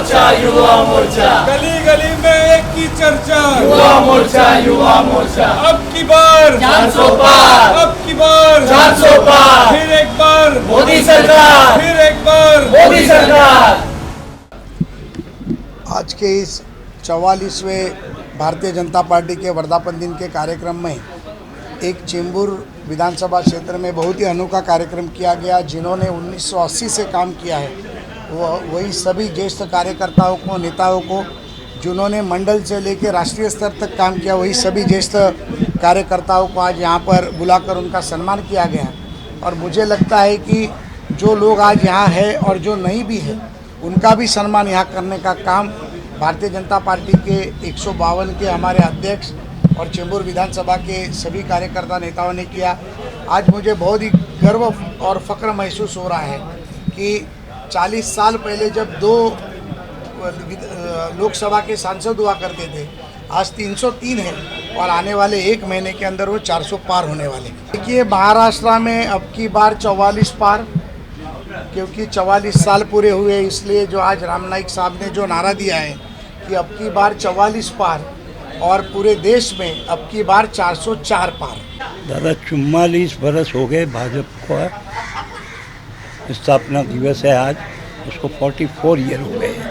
मोर्चा युवा मोर्चा, गली गली में एक की चर्चा, युवा मोर्चा युवा मोर्चा, अब की बार 400 पार, अब की बार 400 पार, फिर एक बार मोदी सरकार, फिर एक बार मोदी सरकार। आज के इस 44वें भारतीय जनता पार्टी के वर्धापन दिन के कार्यक्रम में एक चेंबूर विधानसभा क्षेत्र में बहुत ही अनोखा कार्यक्रम किया गया। जिन्होंने 1980 से काम किया है वही सभी ज्येष्ठ कार्यकर्ताओं को, नेताओं को, जिन्होंने मंडल से लेकर राष्ट्रीय स्तर तक काम किया, वही सभी ज्येष्ठ कार्यकर्ताओं को आज यहाँ पर बुलाकर उनका सम्मान किया गया। और मुझे लगता है कि जो लोग आज यहाँ है और जो नहीं भी है उनका भी सम्मान यहाँ करने का काम भारतीय जनता पार्टी के 152 के हमारे अध्यक्ष और चेंबूर विधानसभा के सभी कार्यकर्ता नेताओं ने किया। आज मुझे बहुत ही गर्व और फ़ख्र महसूस हो रहा है कि 40 साल पहले जब 2 लोकसभा के सांसद हुआ करते थे, आज 303 है और आने वाले 1 महीने के अंदर वो 400 पार होने वाले। देखिए, महाराष्ट्र में अब की बार 44 पार, क्योंकि 44 साल पूरे हुए, इसलिए जो आज राम नाईक साहब ने जो नारा दिया है कि अब की बार 44 पार और पूरे देश में अब की बार 404 पार। दादा 44 बरस हो गए भाजपा का स्थापना दिवस है आज, उसको 44 ईयर हो गए हैं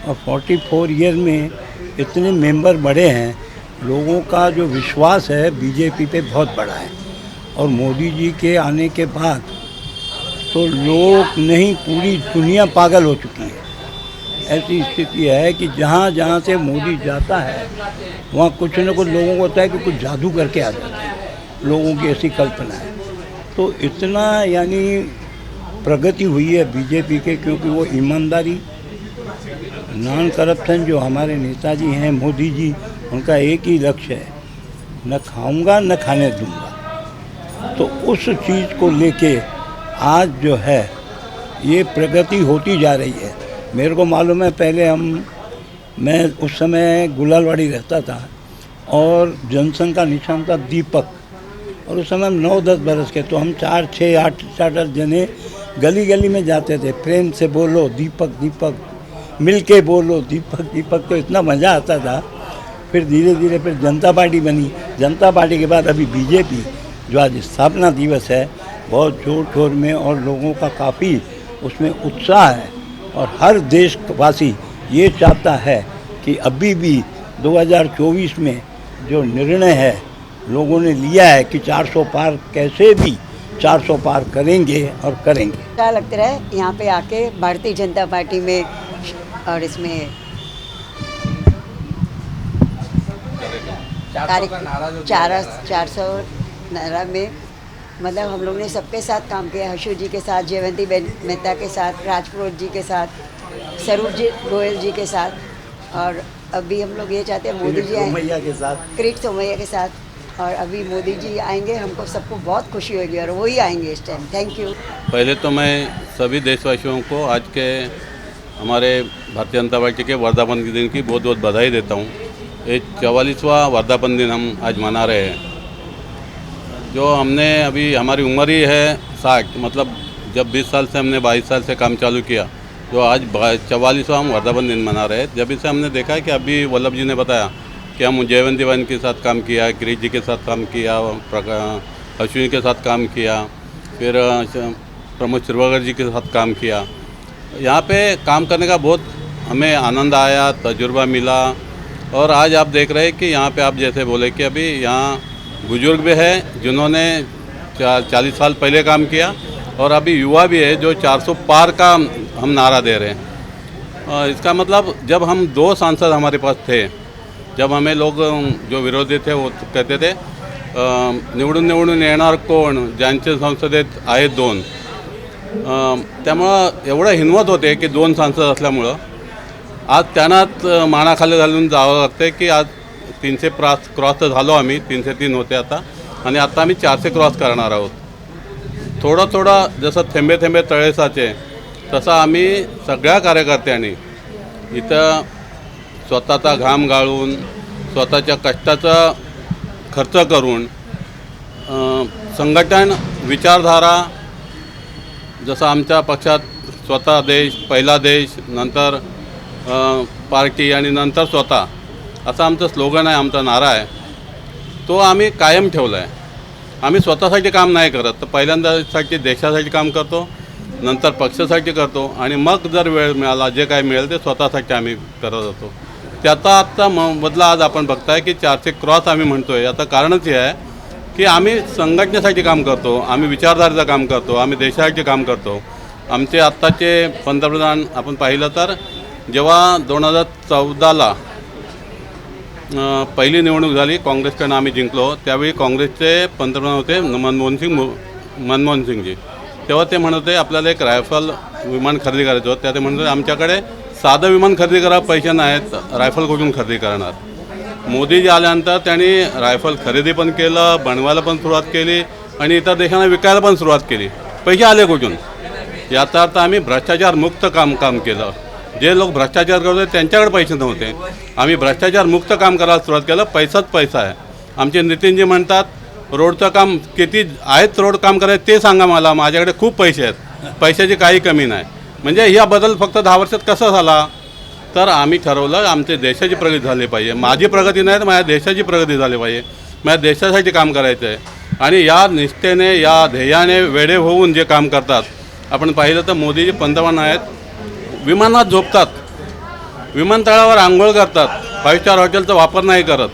और 44 ईयर में इतने मेंबर बढ़े हैं। लोगों का जो विश्वास है बीजेपी पे बहुत बड़ा है और मोदी जी के आने के बाद तो लोग नहीं, पूरी दुनिया पागल हो चुकी है। ऐसी स्थिति है कि जहाँ जहाँ से मोदी जाता है वहाँ कुछ न कुछ लोगों को होता है कि कुछ जादू करके आ जाता है, लोगों की ऐसी कल्पना है। तो इतना यानी प्रगति हुई है बीजेपी के, क्योंकि वो ईमानदारी, नॉन करप्शन, जो हमारे नेताजी हैं मोदी जी, उनका एक ही लक्ष्य है, न खाऊंगा न खाने दूंगा। तो उस चीज़ को लेके आज जो है ये प्रगति होती जा रही है। मेरे को मालूम है, पहले मैं उस समय गुलालवाड़ी रहता था और जनसंघ का निशान था दीपक, और उस समय हम 9-10 बरस के, तो हम 4, 6, 8 जने गली गली में जाते थे, प्रेम से बोलो दीपक दीपक, मिल के बोलो दीपक दीपक, तो इतना मज़ा आता था। फिर धीरे धीरे फिर जनता पार्टी बनी, जनता पार्टी के बाद अभी बीजेपी, जो आज स्थापना दिवस है, बहुत जोर शोर में और लोगों का काफ़ी उसमें उत्साह है। और हर देशवासी ये चाहता है कि अभी भी 2024 में जो निर्णय है लोगों ने लिया है कि 400 पार, कैसे भी 400 पार करेंगे और करेंगे। क्या लगता है यहाँ पे आके भारतीय जनता पार्टी में, और इसमें 400 नारा में मतलब हम लोग ने सबके साथ काम किया, हर्षू जी के साथ, जयवंती मेहता के साथ, राजपुरोहित जी के साथ, स्वरूप जी गोयल जी के साथ, और अभी हम लोग ये चाहते हैं मोदी जी आए के साथ, किरीट सोमैया के साथ, और अभी मोदी जी आएंगे, हमको सबको बहुत खुशी होगी और वही आएंगे इस टाइम। Thank you. पहले तो मैं सभी देशवासियों को आज के हमारे भारतीय जनता पार्टी के वर्धापन दिन की बहुत बहुत बधाई देता हूँ। ये 44वां वर्धापन दिन हम आज मना रहे हैं। जो हमने अभी, हमारी उम्र ही है 60, मतलब जब 20 साल से हमने 22 साल से काम चालू किया, जो आज 44वां हम वर्धापन दिन मना रहे हैं। जब इसे हमने देखा है कि अभी वल्लभ जी ने बताया कि हम जयवंती बहन के साथ काम किया, किरीट जी के साथ काम किया, अश्विनी के साथ काम किया, फिर प्रमोद श्रीवागर जी के साथ काम किया। यहाँ पे काम करने का बहुत हमें आनंद आया, तजुर्बा मिला। और आज आप देख रहे हैं कि यहाँ पे आप जैसे बोले कि अभी यहाँ बुजुर्ग भी है जिन्होंने 40 साल पहले काम किया, और अभी युवा भी है जो 400 पार का हम नारा दे रहे हैं। इसका मतलब जब हम 2 सांसद हमारे पास थे, जब हमें लोग जो विरोधी थे वो कहते थे निवडून येणार कोण, ज्यांचे संसदेत आहेत 2, त्यामुळं एवढं हिंमत होते की 2 सांसद असल्यामुळं आज त्यांनाच मानाखाली घालून जावं लागतं की आज 300 क्रॉस तर झालो आम्ही, 303 होते आता, आणि आता आम्ही 400 क्रॉस करणार आहोत। थोडं थोडं जसं थेंबे थेंबे तळे साचे, तसं आम्ही सगळ्या कार्यकर्त्यांनी इथं स्वतःचा घाम गाळून, स्वतःच्या कष्टाचा खर्च करून, संघटन, विचारधारा, जसं आमच्या पक्षात स्वतः देश, पहिला देश, नंतर पार्टी आणि नंतर स्वतः असा आमचं स्लोगन आहे, आमचा नारा आहे, तो आम्ही कायम ठेवला आहे. आम्ही स्वतःसाठी काम नाही करत, तर पहिल्यांदासाठी देशासाठी काम करतो, नंतर पक्षासाठी करतो आणि मग जर वेळ मिळाला जे काय मिळेल ते स्वतःसाठी आम्ही करत जातो. त्याचा आत्ता बदला आज आपण बघताय की 400 क्रॉस आम्ही म्हणतो आहे. याचं कारणच हे आहे की आम्ही संघटनेसाठी काम करतो, आम्ही विचारधारेचं काम करतो, आम्ही देशासाठी काम करतो. आमचे आत्ताचे पंतप्रधान आपण पाहिलं तर जेव्हा 2014ला पहिली निवडणूक झाली, काँग्रेसकडनं आम्ही जिंकलो, त्यावेळी काँग्रेसचे पंतप्रधान होते मनमोहन सिंगजी. तेव्हा ते म्हणत होते आपल्याला एक रायफल विमान खरेदी करायचं होतं. त्या ते म्हणत होते आमच्याकडे साधं विमान खरेदी करा पैसे नाहीत, रायफल कुठून खरेदी करणार. मोदीजी आल्यानंतर त्यांनी रायफल खरेदी पण केलं, बनवायला पण सुरुवात केली आणि इतर देशांना विकायला पण सुरुवात केली. पैसे आले कुठून? याचा अर्थ आम्ही भ्रष्टाचारमुक्त काम केलं. जे लोक भ्रष्टाचार करत होते त्यांच्याकडे पैसे नव्हते, आम्ही भ्रष्टाचारमुक्त काम करायला सुरुवात केलं. पैसाच पैसा आहे. आमचे नितीनजी म्हणतात रोडचं काम किती आहेत, रोड काम करायचं ते सांगा मला, माझ्याकडे खूप पैसे आहेत, पैशाची काही कमी नाही. म्हणजे या बदल फक्त 10 वर्षात कसा झाला? तर आम्ही ठरवलं आमच्या देशाची प्रगती झाली पाहिजे. माझी प्रगती नाही तर माझ्या देशाची प्रगती झाली पाहिजे. माझ्या देशासाठी काम करायचं आहे आणि या निष्ठेने, या ध्येयाने वेडे होऊन जे काम करतात. आपण पाहिलं तर मोदीजी पंतप्रधान आहेत, विमानात झोपतात, विमानतळावर आंघोळ करतात, 5 स्टार हॉटेलचा वापर नाही करत.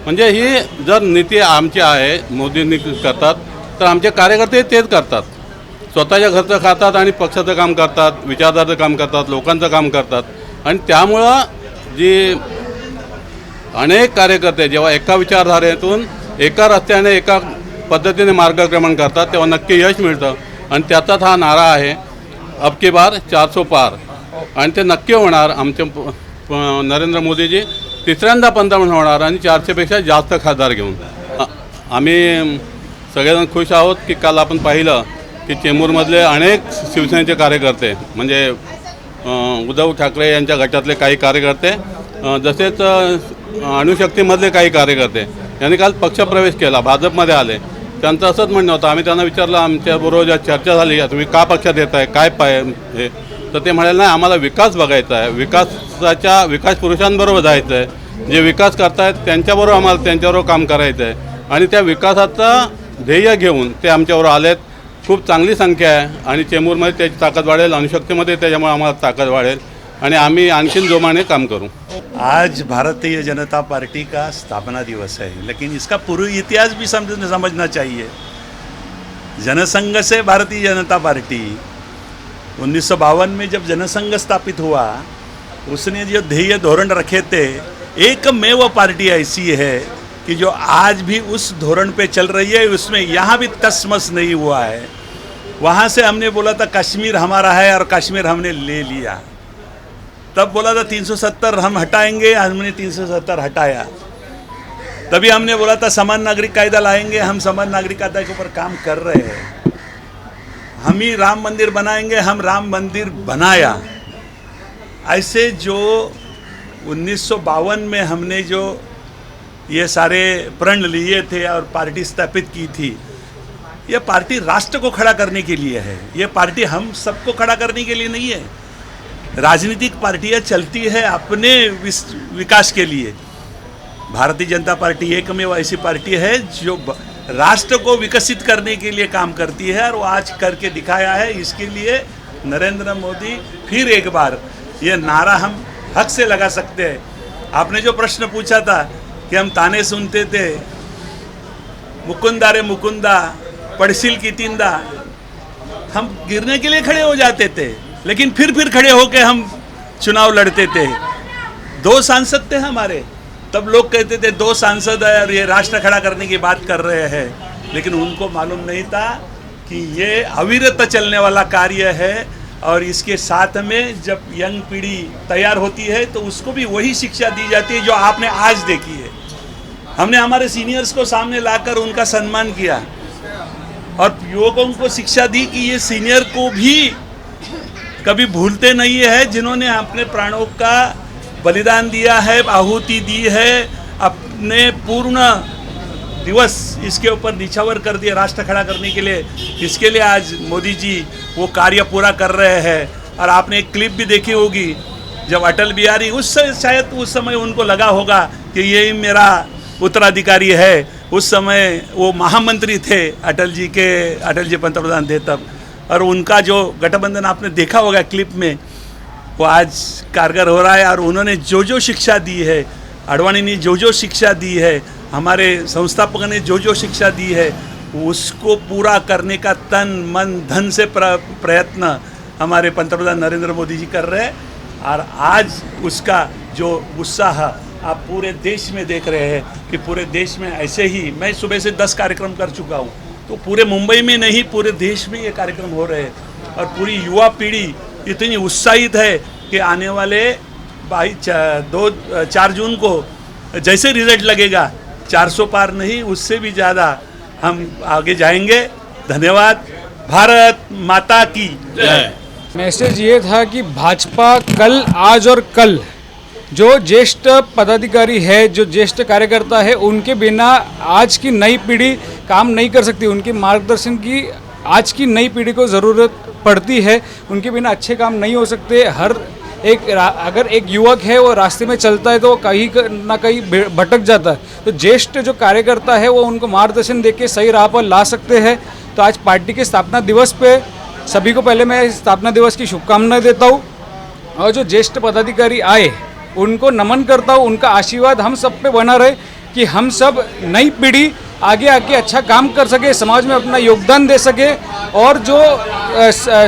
म्हणजे ही जर नीती आमची आहे, मोदींनी करतात, तर आमचे कार्यकर्ते तेच करतात. स्वतःच्या घरचं खातात आणि पक्षाचं काम करतात, विचारधारेचं काम करतात, लोकांचं काम करतात. आणि त्यामुळं जी अनेक कार्यकर्ते जेव्हा एका विचारधारेतून एका रस्त्याने एका पद्धतीने मार्गक्रमण करतात तेव्हा नक्की यश मिळतं. आणि त्याचाच हा नारा आहे, अब की बार 400 पार. आणि ते नक्की होणार. आमचे नरेंद्र मोदीजी तिसऱ्यांदा पंतप्रधान होणार आणि 400पेक्षा जास्त खासदार घेऊन. आम्ही सगळेजण खुश आहोत की काल आपण पाहिलं की चेंबूरमधले अनेक शिवसेनेचे कार्यकर्ते, म्हणजे उद्धव ठाकरे यांच्या गटातले काही कार्यकर्ते, जसेच अणुशक्तीमधले काही कार्यकर्ते यांनी काल पक्षप्रवेश केला, भाजपमध्ये आले. त्यांचं असंच म्हणणं होतं. आम्ही त्यांना विचारलं, आमच्याबरोबर ज्या चर्चा झाली तुम्ही का पक्षात येत आहे, काय हे, तर ते म्हणाले नाही आम्हाला विकास बघायचा आहे, विकास पुरुषांबरोबर जायचं आहे, जे विकास करतायत त्यांच्याबरोबर आम्हाला त्यांच्याबरोबर काम करायचं आहे. आणि त्या विकासाचा ध्येय घेऊन ते आमच्याबरोबर आलेत. खूप चांगली संख्या आहे आणि चेंबूरमध्ये त्याची ताकद वाढेल, अणुशक्तीमध्ये त्याच्यामुळे आम्हाला ताकद वाढेल आणि आम्ही आणखीन जोमाने काम करूँ. आज भारतीय जनता पार्टी का स्थापना दिवस है, लेकिन इसका पूर्व इतिहास भी समझना चाहिए. जनसंघ से भारतीय जनता पार्टी 1952 में जब जनसंघ स्थापित हुआ, उसने जो ध्येय धोरण रखे थे, एकमेव पार्टी ऐसी है कि जो आज भी उस धोरण पे चल रही है. उसमें यहाँ भी तसमस नहीं हुआ है. वहाँ से हमने बोला था कश्मीर हमारा है और कश्मीर हमने ले लिया. तब बोला था 370 हम हटाएंगे, हमने 370 हटाया. तभी हमने बोला था समान नागरिक कायदा लाएंगे, हम समान नागरिक कायदा के ऊपर काम कर रहे हैं. हम ही राम मंदिर बनाएंगे, हम राम मंदिर बनाया. ऐसे जो 1952 में हमने जो ये सारे प्रण लिए थे और पार्टी स्थापित की थी, ये पार्टी राष्ट्र को खड़ा करने के लिए है. ये पार्टी हम सबको खड़ा करने के लिए नहीं है. राजनीतिक पार्टियाँ चलती है अपने विकास के लिए. भारतीय जनता पार्टी एकमेव ऐसी पार्टी है जो राष्ट्र को विकसित करने के लिए काम करती है और वो आज करके दिखाया है. इसके लिए नरेंद्र मोदी फिर एक बार ये नारा हम हक से लगा सकते हैं. आपने जो प्रश्न पूछा था कि हम ताने सुनते थे, मुकुंदा रे मुकुंदा पड़सिल की तिंदा, हम गिरने के लिए खड़े हो जाते थे लेकिन फिर खड़े होके हम चुनाव लड़ते थे. 2 सांसद थे हमारे, तब लोग कहते थे 2 सांसद है और ये राष्ट्र खड़ा करने की बात कर रहे हैं. लेकिन उनको मालूम नहीं था कि ये अविरत चलने वाला कार्य है और इसके साथ में जब यंग पीढ़ी तैयार होती है तो उसको भी वही शिक्षा दी जाती है जो आपने आज देखी है. हमने हमारे सीनियर्स को सामने लाकर उनका सम्मान किया और युवकों को शिक्षा दी कि ये सीनियर को भी कभी भूलते नहीं है, जिन्होंने अपने प्राणों का बलिदान दिया है, आहुति दी है, अपने पूर्ण दिवस इसके ऊपर निछावर कर दिया राष्ट्र खड़ा करने के लिए. इसके लिए आज मोदी जी वो कार्य पूरा कर रहे हैं. और आपने एक क्लिप भी देखी होगी जब अटल बिहारी शायद उस समय उनको लगा होगा कि यही मेरा उत्तराधिकारी है। उस समय वो महामंत्री थे अटल जी पंतप्रधान थे तब, और उनका जो गठबंधन आपने देखा होगा क्लिप में, वो आज कारगर हो रहा है। और उन्होंने जो शिक्षा दी है, आडवाणी ने जो शिक्षा दी है, हमारे संस्थापकों ने जो शिक्षा दी है, उसको पूरा करने का तन मन धन से प्रयत्न हमारे पंतप्रधान नरेंद्र मोदी जी कर रहे हैं। और आज उसका जो उत्साह आप पूरे देश में देख रहे हैं कि पूरे देश में ऐसे ही, मैं सुबह से 10 कार्यक्रम कर चुका हूँ, तो पूरे मुंबई में नहीं पूरे देश में ये कार्यक्रम हो रहे हैं। और पूरी युवा पीढ़ी इतनी उत्साहित है कि आने वाले 4 जून को जैसे रिजल्ट लगेगा 400 पार नहीं, उससे भी ज़्यादा हम आगे जाएंगे। धन्यवाद। भारत माता की जय। मैसेज ये था कि भाजपा कल, आज और कल जो ज्येष्ठ पदाधिकारी है, जो ज्येष्ठ कार्यकर्ता है, उनके बिना आज की नई पीढ़ी काम नहीं कर सकती। उनके मार्गदर्शन की आज की नई पीढ़ी को ज़रूरत पड़ती है। उनके बिना अच्छे काम नहीं हो सकते। अगर एक युवक है वो रास्ते में चलता है तो कहीं ना कहीं भटक जाता है, तो ज्येष्ठ जो कार्यकर्ता है वो उनको मार्गदर्शन देके सही राह पर ला सकते हैं। तो आज पार्टी के स्थापना दिवस पे सभी को पहले मैं स्थापना दिवस की शुभकामनाएं देता हूँ, और जो ज्येष्ठ पदाधिकारी आए उनको नमन करता हूँ। उनका आशीर्वाद हम सब पे बना रहे कि हम सब नई पीढ़ी आगे आके अच्छा काम कर सके, समाज में अपना योगदान दे सके, और जो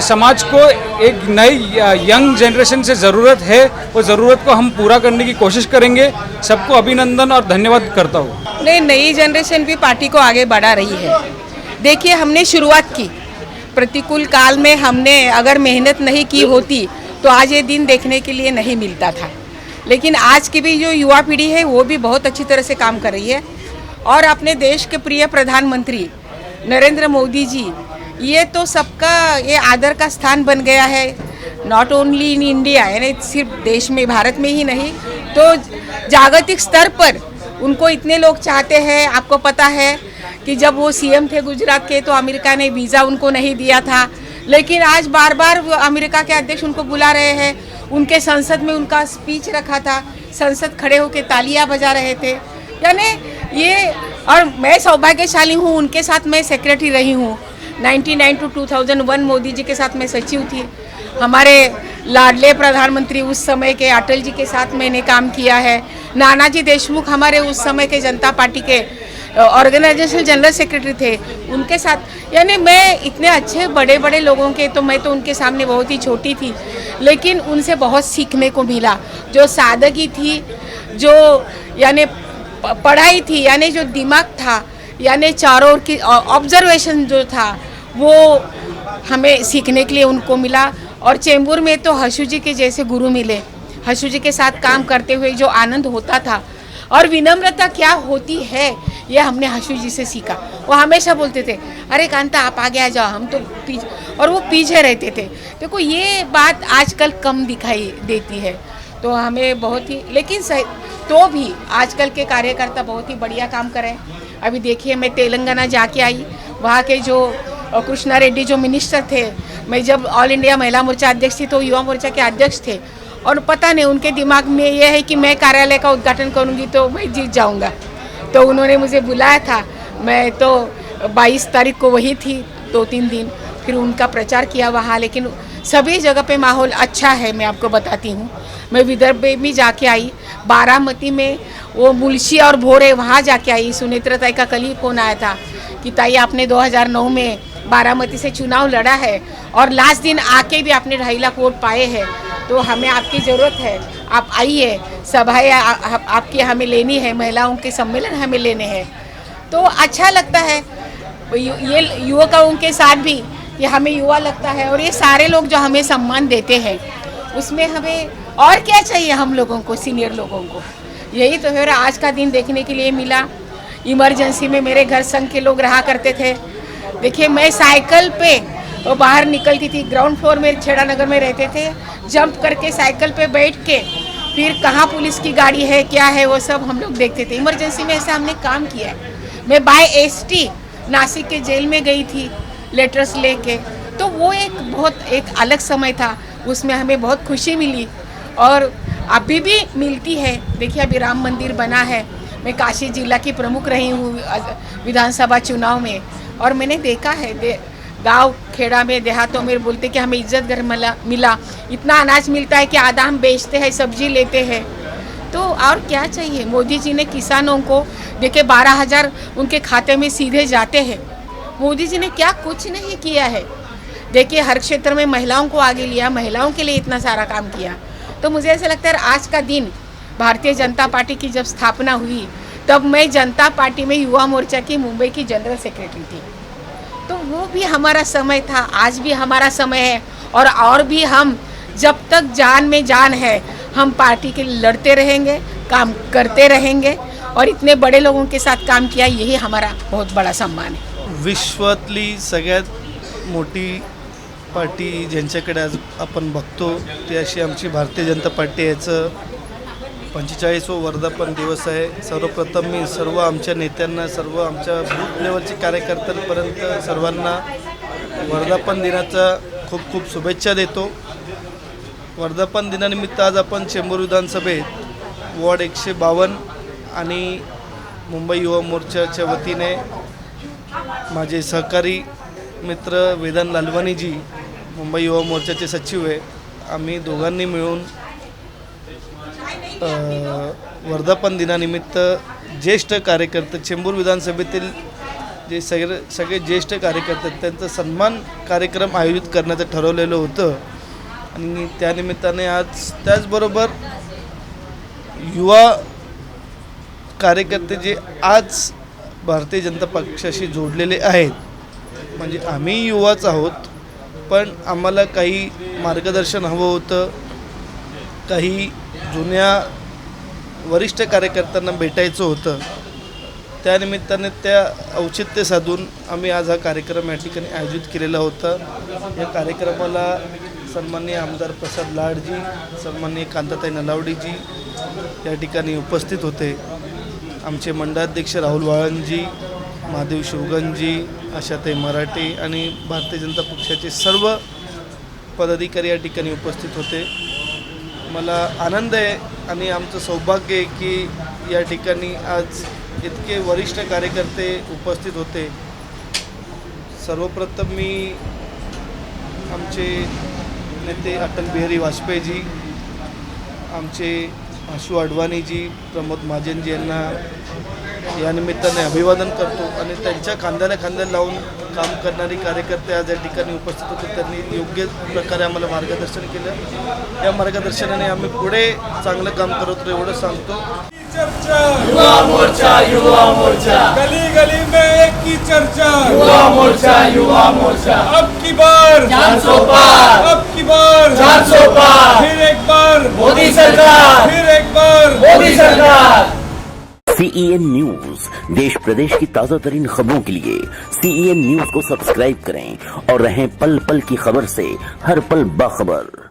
समाज को एक नई यंग जनरेशन से ज़रूरत है, वो ज़रूरत को हम पूरा करने की कोशिश करेंगे। सबको अभिनंदन और धन्यवाद करता हूँ। नई जनरेशन भी पार्टी को आगे बढ़ा रही है। देखिए, हमने शुरुआत की, प्रतिकूल काल में हमने अगर मेहनत नहीं की होती तो आज ये दिन देखने के लिए नहीं मिलता था। लेकिन आज की भी जो युवा पीढ़ी है वो भी बहुत अच्छी तरह से काम कर रही है। और अपने देश के प्रिय प्रधानमंत्री नरेंद्र मोदी जी, ये तो सबका ये आदर का स्थान बन गया है। नॉट ओनली इन इंडिया, यानी सिर्फ देश में, भारत में ही नहीं, तो जागतिक स्तर पर उनको इतने लोग चाहते हैं। आपको पता है कि जब वो सीएम थे गुजरात के, तो अमेरिका ने वीज़ा उनको नहीं दिया था, लेकिन आज बार बार अमेरिका के अध्यक्ष उनको बुला रहे हैं। उनके संसद में उनका स्पीच रखा था, संसद खड़े होकर तालियां बजा रहे थे। यानी ये, और मैं सौभाग्यशाली हूँ, उनके साथ मैं सेक्रेटरी रही हूँ। 99 to 2001 मोदी जी के साथ मैं सचिव थी। हमारे लाडले प्रधानमंत्री उस समय के अटल जी के साथ मैंने काम किया है। नानाजी देशमुख हमारे उस समय के जनता पार्टी के ऑर्गेनाइजेशनल जनरल सेक्रेटरी थे, उनके साथ। यानी मैं इतने अच्छे बड़े बड़े लोगों के, तो मैं तो उनके सामने बहुत ही छोटी थी, लेकिन उनसे बहुत सीखने को मिला। जो सादगी थी, जो यानी पढ़ाई थी, यानी जो दिमाग था, यानी चारों ओर की ऑब्जर्वेशन जो था, वो हमें सीखने के लिए उनको मिला। और चेंबूर में तो हशु जी के जैसे गुरु मिले। हशु जी के साथ काम करते हुए जो आनंद होता था और विनम्रता क्या होती है, ये हमने हशु जी से सीखा। वो हमेशा बोलते थे, अरे कांता आप आगे आ जाओ, हम तो पीछे, और वो पीछे रहते थे। देखो, ये बात आजकल कम दिखाई देती है, तो हमें बहुत ही, लेकिन तो भी आजकल के कार्यकर्ता बहुत ही बढ़िया काम करें। अभी देखिए, मैं तेलंगाना जाके आई, वहाँ के जो कृष्णा रेड्डी जो मिनिस्टर थे, मैं जब ऑल इंडिया महिला मोर्चा अध्यक्ष थी तो युवा मोर्चा के अध्यक्ष थे, और पता नहीं उनके दिमाग में ये है कि मैं कार्यालय का उद्घाटन करूँगी तो मैं जीत जाऊँगा। तो उन्होंने मुझे बुलाया था, मैं तो 22 तारीख को वही थी, 2-3 दिन फिर उनका प्रचार किया वहाँ। लेकिन सभी जगह पे माहौल अच्छा है, मैं आपको बताती हूँ। मैं विदर्भ में भी जाके आई, बारामती में वो मुलशी और भोरे वहाँ जाके आई। सुनेत्रा ताई का कल ही फ़ोन आया था कि ताई आपने 2009 में बारामती से चुनाव लड़ा है और लास्ट दिन आके भी आपने 2.5 लाख वोट पाए हैं, तो हमें आपकी ज़रूरत है, आप आइए, सभाएं आपकी हमें लेनी है, महिलाओं के सम्मेलन हमें लेने हैं। तो अच्छा लगता है ये युवकों के साथ भी, ये हमें युवा लगता है। और ये सारे लोग जो हमें सम्मान देते हैं, उसमें हमें और क्या चाहिए हम लोगों को, सीनियर लोगों को। यही तो है। आज का दिन देखने के लिए मिला। इमरजेंसी में मेरे घर संघ के लोग रहा करते थे। देखिए, मैं साइकिल पे बाहर निकलती थी, ग्राउंड फ्लोर में छेड़ा नगर में रहते थे, जंप करके साइकिल पे बैठ के फिर कहाँ पुलिस की गाड़ी है, क्या है, वो सब हम लोग देखते थे। इमरजेंसी में ऐसा हमने काम किया है। मैं बाय ST नासिक के जेल में गई थी लेटर्स लेके, तो वो एक बहुत एक अलग समय था, उसमें हमें बहुत खुशी मिली। और अभी भी मिलती है। देखिए अभी राम मंदिर बना है, मैं काशी जिला की प्रमुख रही हूँ विधानसभा चुनाव में, और मैंने देखा है गांव खेड़ा में देहातों में बोलते कि हमें इज्जत घर मिला, इतना अनाज मिलता है कि आधा हम बेचते हैं, सब्जी लेते हैं। तो और क्या चाहिए। मोदी जी ने किसानों को देखिए 12,000 उनके खाते में सीधे जाते हैं। मोदी जी ने क्या कुछ नहीं किया है। देखिए हर क्षेत्र में महिलाओं को आगे लिया, महिलाओं के लिए इतना सारा काम किया। तो मुझे ऐसा लगता है आज का दिन भारतीय जनता पार्टी की जब स्थापना हुई तब मैं जनता पार्टी में युवा मोर्चा की मुंबई की जनरल सेक्रेटरी थी। तो वो भी हमारा समय था, आज भी हमारा समय है, और भी हम जब तक जान में जान है हम पार्टी के लिए लड़ते रहेंगे, काम करते रहेंगे, और इतने बड़े लोगों के साथ काम किया, यही हमारा बहुत बड़ा सम्मान है। विश्वातली सगळ्यात मोठी पार्टी ज्यांच्याकडे आज आपण बघतो ती अशी आमची भारतीय जनता पार्टी। याचं 45वा वर्धापन दिवस आहे। सर्वप्रथम मी सर्व आमच्या नेत्यांना, सर्व आमच्या बूथ लेवलच्या कार्यकर्त्यांपर्यंत सर्वांना वर्धापन दिनाचा खूप खूप शुभेच्छा देतो। वर्धापन दिनानिमित्त आज आपण चेंबूर विधानसभेत वॉर्ड 152 आणि मुंबई युवा मोर्चाच्या वतीने माझे सहकारी मित्र वेदांत लालवानीजी मुंबई युवा मोर्चाचे सचिव आहे, आम्ही दोघांनी मिळून वर्धापन दिनानिमित्त ज्येष्ठ कार्यकर्ते चेंबूर विधानसभेतील जे सगळे ज्येष्ठ कार्यकर्ते आहेत त्यांचा सन्मान कार्यक्रम आयोजित करण्याचं ठरवलेलं होतं। आणि त्यानिमित्ताने आज त्याचबरोबर युवा कार्यकर्ते जे आज भारतीय जनता पक्षाशी जोडलेले आहेत, म्हणजे आम्ही युवाच आहोत पण आम्हाला काही मार्गदर्शन हवं होतं, काही जुन्या वरिष्ठ कार्यकर्त्यांना भेटायचं होतं। त्यानिमित्ताने त्या औचित्य साधून आम्ही आज हा कार्यक्रम या ठिकाणी आयोजित केलेला होता। या कार्यक्रमाला सन्माननीय आमदार प्रसाद लाडजी, सन्माननीय कांताताई नलावडीजी या ठिकाणी उपस्थित होते। आमचे मंडळाध्यक्ष राहुल वाळंजी, महादेव शिवगणजी, आशाताई मराठे आणि भारतीय जनता पक्षाचे सर्व पदाधिकारी या ठिकाणी उपस्थित होते। मला आनंद आहे आणि आमचं सौभाग्य आहे की या ठिकाणी आज इतके वरिष्ठ कार्यकर्ते उपस्थित होते। सर्वप्रथम मी आमचे नेते अटल बिहारी वाजपेयीजी, आमचे आशू अडवाणीजी, प्रमोद महाजनजी यांना या निमित्ताने अभिवादन करतो आणि त्यांच्या खांद्याला खांद्याला लावून काम करणारी कार्यकर्ते आज या ठिकाणी उपस्थित होते। त्यांनी योग्य प्रकारे आम्हाला मार्गदर्शन केलं। या मार्गदर्शनाने आम्ही पुढे चांगलं काम करत राहू एवढं सांगतो। युवा मोर्चा, युवा मोर्चा, गली गली में एक ही चर्चा, युवा मोर्चा, युवा मोर्चा, अब की बार 400 पार, अब की बार 400 पार, फिर एक बार मोदी सरकार, फिर एक बार मोदी सरकार। CEN न्यूज, देश प्रदेश की ताजा तरीन खबरों के लिए CEN न्यूज को सब्सक्राइब करें और रहें पल पल की खबर से हर पल बाखबर।